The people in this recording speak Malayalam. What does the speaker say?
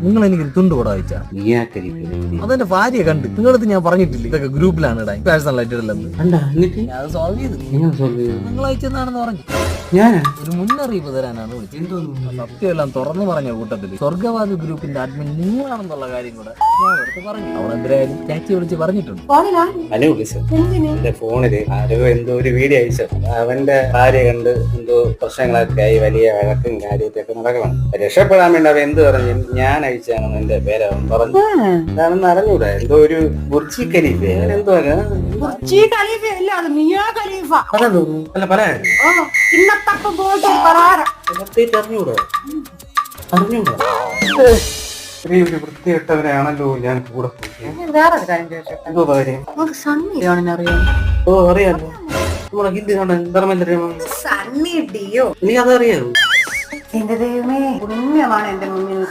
നിങ്ങൾ എനിക്ക് തുണ്ട് കൂടെ അയച്ചാ അതെന്റെ ഭാര്യ കണ്ട് നിങ്ങളടുത്ത് ഞാൻ പറഞ്ഞിട്ടില്ല ഇതൊക്കെ ഗ്രൂപ്പിലാണ് ഇടാൻ പേഴ്സണൽ ആയിട്ട് ഇടലെന്ന് അത് സോൾവ് ചെയ്തു നിങ്ങൾ അയച്ചെന്നാണെന്ന് പറഞ്ഞു ഒരു മുന്നറിയിപ്പ് തരാനാണ് വിളിച്ചത്. സത്യമെല്ലാം തുറന്നു പറഞ്ഞ കൂട്ടത്തില് സ്വർഗവാദി ഗ്രൂപ്പിന്റെ അഡ്മിൻ നിങ്ങളാണെന്നുള്ള കാര്യം കൂടെ ഞാൻ അവർക്ക് പറഞ്ഞു. അവളെന്തായാലും ചാച്ചി വിളിച്ച് പറഞ്ഞിട്ടുണ്ട്. എന്റെ ഫോണില് ആരോ എന്തോ ഒരു വീഡിയോ അയച്ചു. അവന്റെ ഭാര്യ കണ്ട് എന്തോ പ്രശ്നങ്ങളൊക്കെ ആയി വലിയ വഴക്കും കാര്യത്തൊക്കെ നടക്കണം. രക്ഷപ്പെടാൻ വേണ്ടി അവൻ എന്ത് പറഞ്ഞു ഞാൻ അയച്ചാണെന്ന് എന്റെ പേര് അവൻ പറഞ്ഞു. എന്താണെന്ന് അറിഞ്ഞൂടാ. എന്തോ ഒരു ബുർജി ഖലീഫ അങ്ങനെ എന്തോ അല്ല പല അറിഞ്ഞൂടാ വൃത്തികെട്ടവരെയാണല്ലോ ഞാൻ കൂടെ. എന്തോ കാര്യം? ഓ അറിയാലോ, നമ്മളെ ഹിന്ദി കാണാൻ ധർമ്മേന്ദ്രമാണ്. നീ അതറിയാമോ? എന്റെ ദൈവമേ, പുണ്യമാണ് എന്റെ മുന്നിൽ.